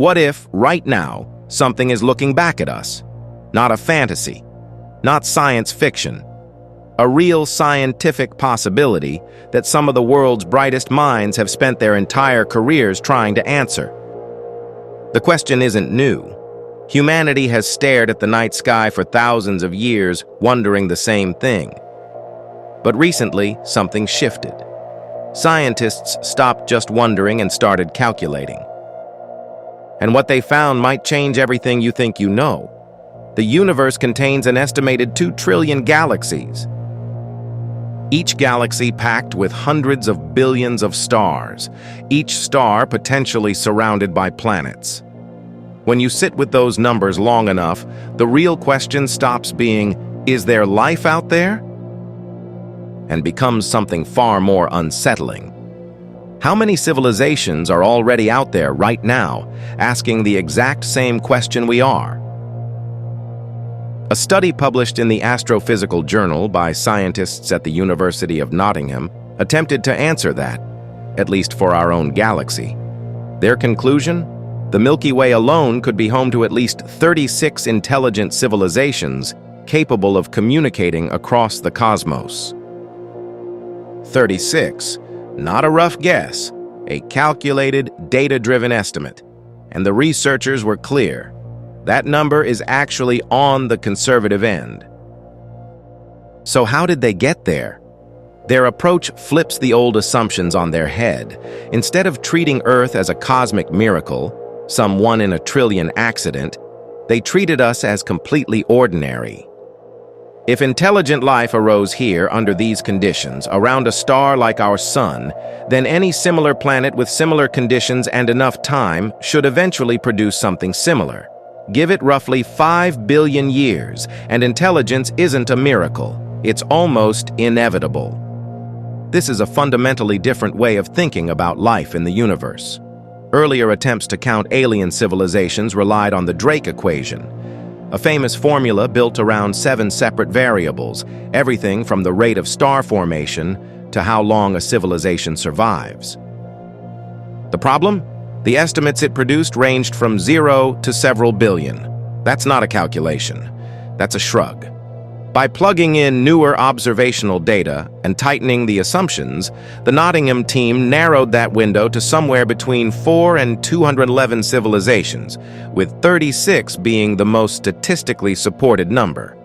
What if, right now, something is looking back at us? Not a fantasy, not science fiction. A real scientific possibility that some of the world's brightest minds have spent their entire careers trying to answer. The question isn't new. Humanity has stared at the night sky for thousands of years, wondering the same thing. But recently, something shifted. Scientists stopped just wondering and started calculating. And what they found might change everything you think you know. The universe contains an estimated 2 trillion galaxies. Each galaxy packed with hundreds of billions of stars, each star potentially surrounded by planets. When you sit with those numbers long enough, the real question stops being, is there life out there? And becomes something far more unsettling. How many civilizations are already out there right now, asking the exact same question we are? A study published in the Astrophysical Journal by scientists at the University of Nottingham attempted to answer that, at least for our own galaxy. Their conclusion? The Milky Way alone could be home to at least 36 intelligent civilizations capable of communicating across the cosmos. 36. Not a rough guess, a calculated, data-driven estimate. And the researchers were clear. That number is actually on the conservative end. So how did they get there? Their approach flips the old assumptions on their head. Instead of treating Earth as a cosmic miracle, some 1 in a trillion accident, they treated us as completely ordinary. If intelligent life arose here under these conditions, around a star like our Sun, then any similar planet with similar conditions and enough time should eventually produce something similar. Give it roughly 5 billion years, and intelligence isn't a miracle. It's almost inevitable. This is a fundamentally different way of thinking about life in the universe. Earlier attempts to count alien civilizations relied on the Drake equation, a famous formula built around 7 separate variables, everything from the rate of star formation to how long a civilization survives. The problem? The estimates it produced ranged from 0 to several billion. That's not a calculation. That's a shrug. By plugging in newer observational data and tightening the assumptions, the Nottingham team narrowed that window to somewhere between 4 and 211 civilizations, with 36 being the most statistically supported number.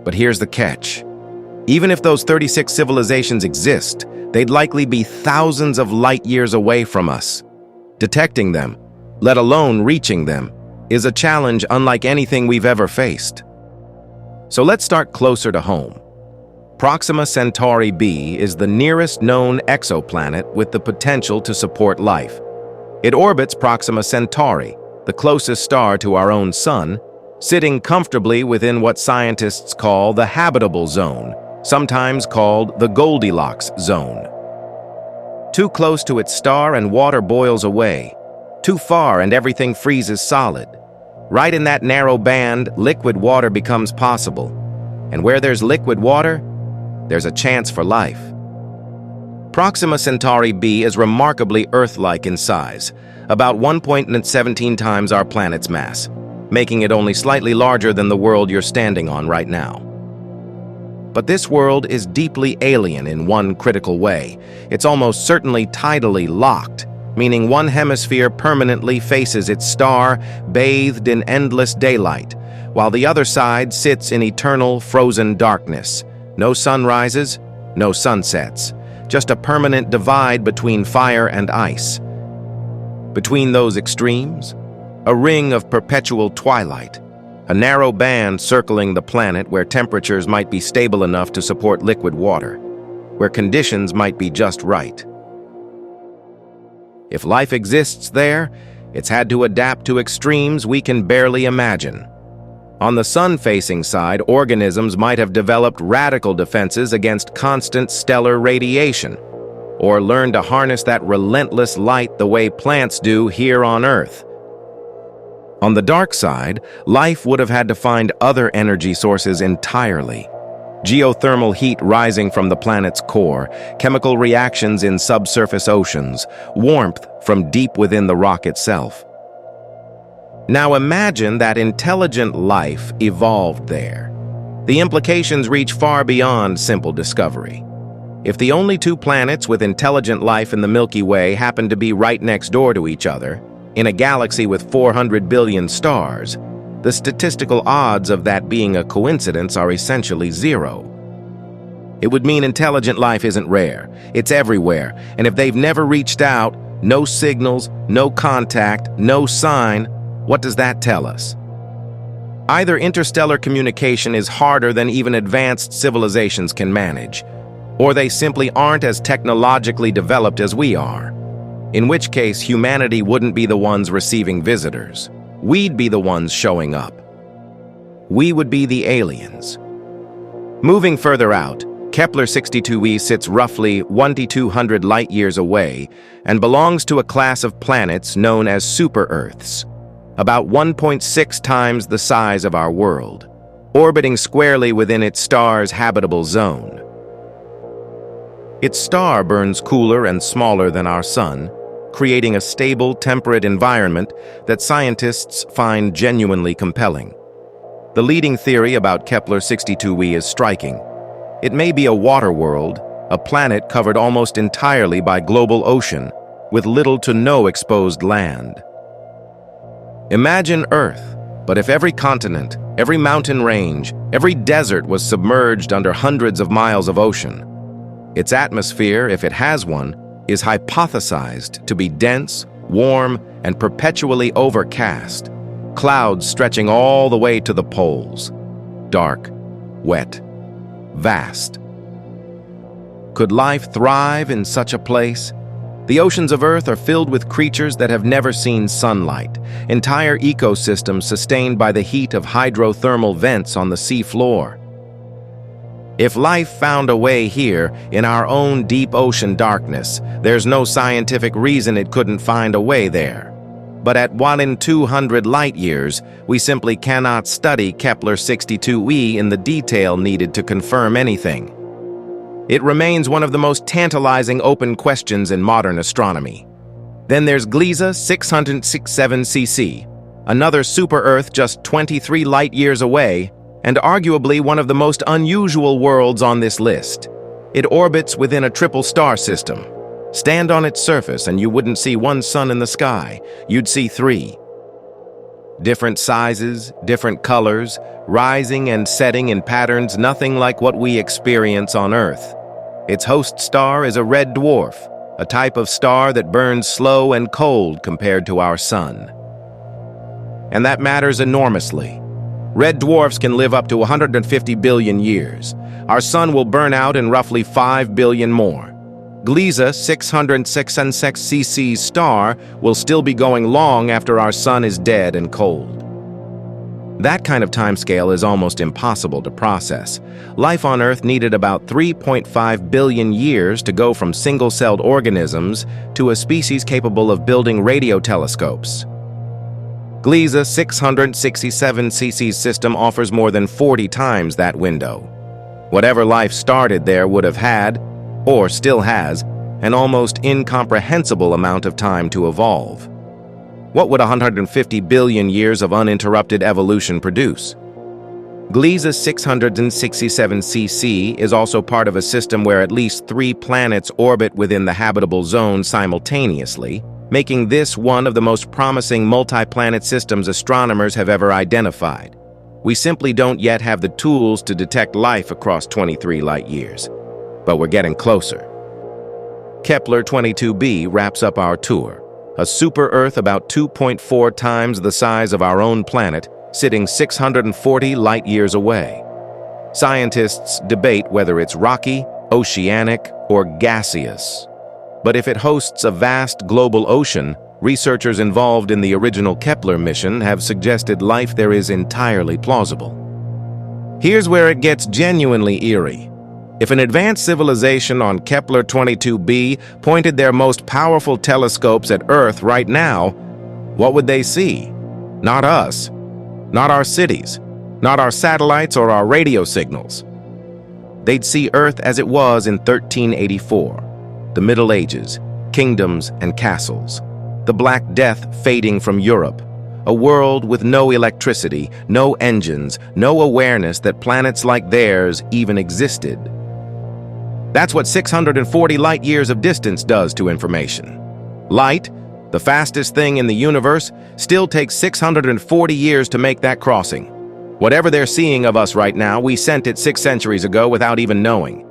But here's the catch. Even if those 36 civilizations exist, they'd likely be thousands of light years away from us. Detecting them, let alone reaching them, is a challenge unlike anything we've ever faced. So let's start closer to home. Proxima Centauri b is the nearest known exoplanet with the potential to support life. It orbits Proxima Centauri, the closest star to our own Sun, sitting comfortably within what scientists call the habitable zone, sometimes called the Goldilocks zone. Too close to its star and water boils away. Too far and everything freezes solid. Right in that narrow band, liquid water becomes possible. And where there's liquid water, there's a chance for life. Proxima Centauri b is remarkably Earth-like in size, about 1.17 times our planet's mass, making it only slightly larger than the world you're standing on right now. But this world is deeply alien in one critical way. It's almost certainly tidally locked, meaning one hemisphere permanently faces its star, bathed in endless daylight, while the other side sits in eternal frozen darkness. No sunrises, no sunsets, just a permanent divide between fire and ice. Between those extremes, a ring of perpetual twilight, a narrow band circling the planet where temperatures might be stable enough to support liquid water, where conditions might be just right. If life exists there, it's had to adapt to extremes we can barely imagine. On the sun-facing side, organisms might have developed radical defenses against constant stellar radiation, or learned to harness that relentless light the way plants do here on Earth. On the dark side, life would have had to find other energy sources entirely. Geothermal heat rising from the planet's core, chemical reactions in subsurface oceans, warmth from deep within the rock itself. Now imagine that intelligent life evolved there. The implications reach far beyond simple discovery. If the only two planets with intelligent life in the Milky Way happen to be right next door to each other, in a galaxy with 400 billion stars, the statistical odds of that being a coincidence are essentially zero. It would mean intelligent life isn't rare, it's everywhere, and if they've never reached out, no signals, no contact, no sign, what does that tell us? Either interstellar communication is harder than even advanced civilizations can manage, or they simply aren't as technologically developed as we are, in which case humanity wouldn't be the ones receiving visitors. We'd be the ones showing up. We would be the aliens. Moving further out, Kepler 62e sits roughly 1,200 light-years away and belongs to a class of planets known as super-Earths, about 1.6 times the size of our world, orbiting squarely within its star's habitable zone. Its star burns cooler and smaller than our Sun, creating a stable, temperate environment that scientists find genuinely compelling. The leading theory about Kepler 62e is striking. It may be a water world, a planet covered almost entirely by global ocean, with little to no exposed land. Imagine Earth, but if every continent, every mountain range, every desert was submerged under hundreds of miles of ocean. Its atmosphere, if it has one, is hypothesized to be dense, warm, and perpetually overcast, clouds stretching all the way to the poles. Dark, wet, vast. Could life thrive in such a place? The oceans of Earth are filled with creatures that have never seen sunlight, entire ecosystems sustained by the heat of hydrothermal vents on the sea floor. If life found a way here, in our own deep ocean darkness, there's no scientific reason it couldn't find a way there. But at 1 in 200 light-years, we simply cannot study Kepler 62e in the detail needed to confirm anything. It remains one of the most tantalizing open questions in modern astronomy. Then there's Gliese 667 cc, another super-Earth just 23 light-years away, and arguably one of the most unusual worlds on this list. It orbits within a triple star system. Stand on its surface and you wouldn't see one sun in the sky, you'd see three. Different sizes, different colors, rising and setting in patterns nothing like what we experience on Earth. Its host star is a red dwarf, a type of star that burns slow and cold compared to our sun. And that matters enormously. Red dwarfs can live up to 150 billion years. Our sun will burn out in roughly 5 billion more. Gliese 666 cc's star will still be going long after our sun is dead and cold. That kind of timescale is almost impossible to process. Life on Earth needed about 3.5 billion years to go from single-celled organisms to a species capable of building radio telescopes. Gliese 667 cc's system offers more than 40 times that window. Whatever life started there would have had, or still has, an almost incomprehensible amount of time to evolve. What would 150 billion years of uninterrupted evolution produce? Gliese 667 cc is also part of a system where at least 3 planets orbit within the habitable zone simultaneously, making this one of the most promising multi-planet systems astronomers have ever identified. We simply don't yet have the tools to detect life across 23 light-years, but we're getting closer. Kepler 22b wraps up our tour, a super-Earth about 2.4 times the size of our own planet, sitting 640 light-years away. Scientists debate whether it's rocky, oceanic, or gaseous. But if it hosts a vast global ocean, researchers involved in the original Kepler mission have suggested life there is entirely plausible. Here's where it gets genuinely eerie. If an advanced civilization on Kepler 22b pointed their most powerful telescopes at Earth right now, what would they see? Not us, not our cities, not our satellites or our radio signals. They'd see Earth as it was in 1384. The Middle Ages, kingdoms and castles, the Black Death fading from Europe, A world with no electricity, no engines, no awareness that planets like theirs even existed. That's what 640 light-years of distance does to information. Light, the fastest thing in the universe, still takes 640 years to make that crossing. Whatever they're seeing of us right now, we sent it 6 centuries ago without even knowing.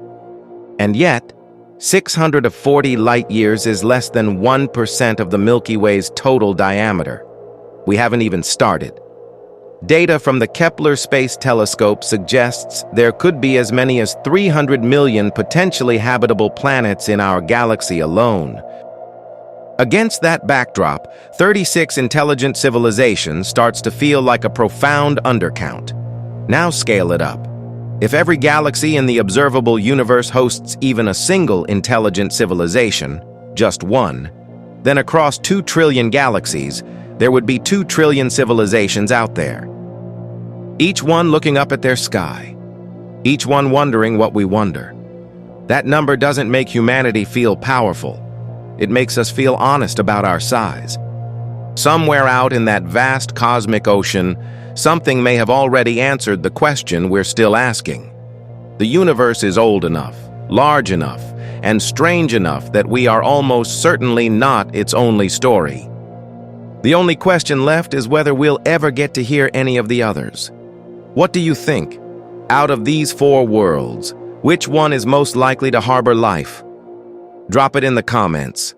And yet, 640 light-years is less than 1% of the Milky Way's total diameter. We haven't even started. Data from the Kepler Space Telescope suggests there could be as many as 300 million potentially habitable planets in our galaxy alone. Against that backdrop, 36 intelligent civilizations starts to feel like a profound undercount. Now scale it up. If every galaxy in the observable universe hosts even a single intelligent civilization, just one, then across 2 trillion galaxies, there would be 2 trillion civilizations out there. Each one looking up at their sky. Each one wondering what we wonder. That number doesn't make humanity feel powerful. It makes us feel honest about our size. Somewhere out in that vast cosmic ocean, something may have already answered the question we're still asking. The universe is old enough, large enough, and strange enough that we are almost certainly not its only story. The only question left is whether we'll ever get to hear any of the others. What do you think? Out of these 4 worlds, which one is most likely to harbor life? Drop it in the comments.